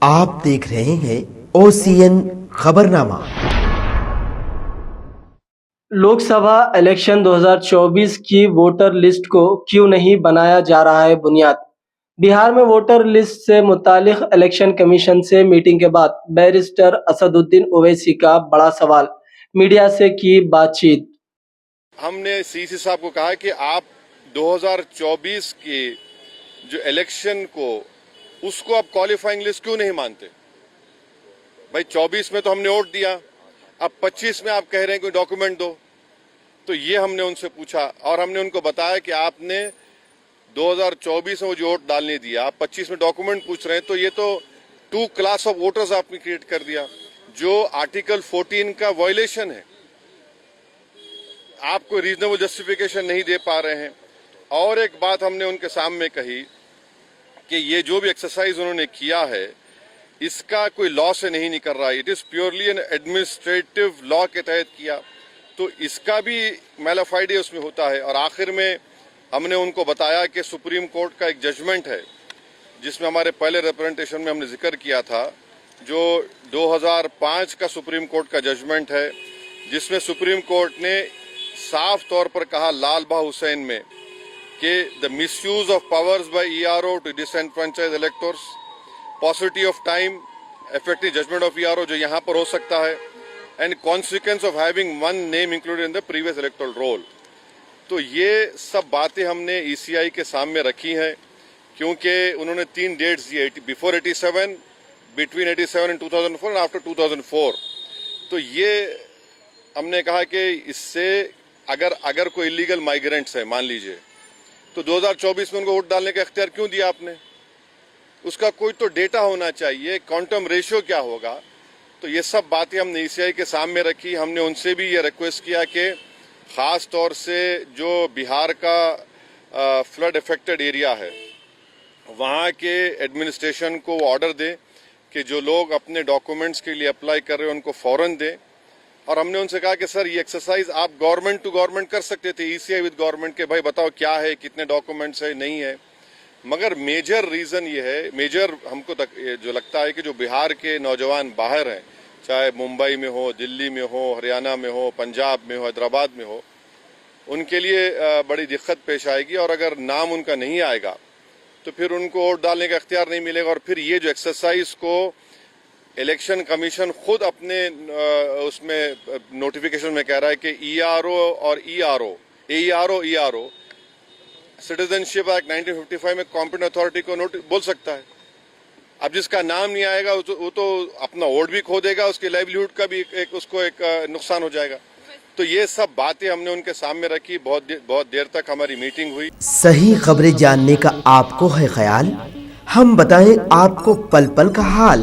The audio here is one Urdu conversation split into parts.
آپ دیکھ رہے ہیں OCN خبرنامہ۔ لوک سبھا الیکشن 2024 کی ووٹر لسٹ کو کیوں نہیں بنایا جا رہا ہے بنیاد؟ بہار میں ووٹر لسٹ سے متعلق الیکشن کمیشن سے میٹنگ کے بعد بیرسٹر اسد الدین اویسی کا بڑا سوال، میڈیا سے کی بات چیت۔ ہم نے CC صاحب کو کہا کہ آپ 2024 کی جو الیکشن کو اس کو آپ کوالیفائنگ لسٹ کیوں نہیں مانتے؟ بھائی 24 میں تو ہم نے ووٹ دیا، اب 25 میں آپ کہہ رہے ہیں کوئی ڈاکومنٹ دو، تو یہ ہم نے ان سے پوچھا اور ہم نے ان کو بتایا کہ آپ نے 2024 میں وہ جو ووٹ ڈالنے دیا، آپ 25 میں ڈاکومنٹ پوچھ رہے ہیں، تو یہ تو 2 کلاس آف ووٹرز آپ نے کریٹ کر دیا جو آرٹیکل 14 کا وائلیشن ہے۔ آپ کو ریزنیبل جسٹیفیکیشن نہیں دے پا رہے ہیں۔ اور ایک بات ہم نے ان کے سامنے کہی کہ یہ جو بھی ایکسرسائز انہوں نے کیا ہے اس کا کوئی لا سے نہیں نکل رہا، it is purely an administrative law کے تحت کیا، تو اس کا بھی میلافائڈے اس میں ہوتا ہے۔ اور آخر میں ہم نے ان کو بتایا کہ سپریم کورٹ کا ایک ججمنٹ ہے جس میں ہمارے پہلے ریپرزنٹیشن میں ہم نے ذکر کیا تھا، جو 2005 کا سپریم کورٹ کا ججمنٹ ہے، جس میں سپریم کورٹ نے صاف طور پر کہا لال بہا حسین میں کہ the misuse of powers by ERO to disenfranchise electors, paucity of time, effective judgment of ERO جو یہاں پر ہو سکتا ہے، and consequence of having one name included in the previous electoral roll۔ تو یہ سب باتیں ہم نے ECI کے سامنے رکھی ہیں، کیونکہ انہوں نے 3 ڈیٹس دیے، before 87, between 87 and 2004 and after 2004۔ تو یہ ہم نے کہا کہ اس سے اگر کوئی ایلیگل مائیگرینٹس ہے مان لیجئے، تو 2024 میں ان کو ووٹ ڈالنے کا اختیار کیوں دیا آپ نے؟ اس کا کوئی تو ڈیٹا ہونا چاہیے، کوانٹم ریشیو کیا ہوگا؟ تو یہ سب باتیں ہم نے ECI کے سامنے رکھی۔ ہم نے ان سے بھی یہ ریکویسٹ کیا کہ خاص طور سے جو بہار کا فلڈ افیکٹڈ ایریا ہے وہاں کے ایڈمنسٹریشن کو وہ آرڈر دے کہ جو لوگ اپنے ڈاکومنٹس کے لیے اپلائی کر رہے ہیں ان کو فوراً دیں۔ اور ہم نے ان سے کہا کہ سر یہ ایکسرسائز آپ گورنمنٹ ٹو گورنمنٹ کر سکتے تھے، ECI ود گورنمنٹ، کے بھائی بتاؤ کیا ہے، کتنے ڈاکومنٹس ہے، نہیں ہے۔ مگر میجر ریزن یہ ہے، میجر ہم کو جو لگتا ہے کہ جو بہار کے نوجوان باہر ہیں، چاہے ممبئی میں ہو، دلی میں ہو، ہریانہ میں ہو، پنجاب میں ہو، حیدرآباد میں ہو، ان کے لیے بڑی دقت پیش آئے گی، اور اگر نام ان کا نہیں آئے گا تو پھر ان کو ووٹ ڈالنے کا اختیار نہیں ملے گا۔ اور پھر یہ جو ایکسرسائز کو الیکشن کمیشن خود اپنے اس میں نوٹیفیکیشن میں کہہ رہا ہے کہ ERO اور ERO سٹیزن شپ ایکٹ 1955 میں کمپیٹنٹ اتھارٹی کو بول سکتا ہے۔ اب جس کا نام نہیں آئے گا وہ تو اپنا ووٹ بھی کھو دے گا، اس کی لائیولیہوڈ کا بھی اس کو ایک نقصان ہو جائے گا۔ تو یہ سب باتیں ہم نے ان کے سامنے رکھی، بہت دیر تک ہماری میٹنگ ہوئی۔ صحیح خبریں جاننے کا آپ کو ہے خیال؟ ہم بتائیں آپ کو پل پل کا حال،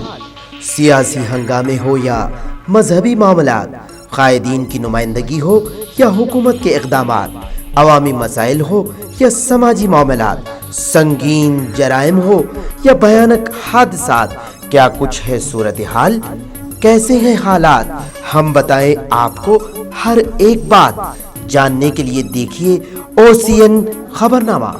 سیاسی ہنگامے ہو یا مذہبی معاملات، قائدین کی نمائندگی ہو یا حکومت کے اقدامات، عوامی مسائل ہو یا سماجی معاملات، سنگین جرائم ہو یا بھیانک حادثات، کیا کچھ ہے صورتحال، کیسے ہیں حالات، ہم بتائیں آپ کو ہر ایک بات۔ جاننے کے لیے دیکھیے OCN خبرنامہ۔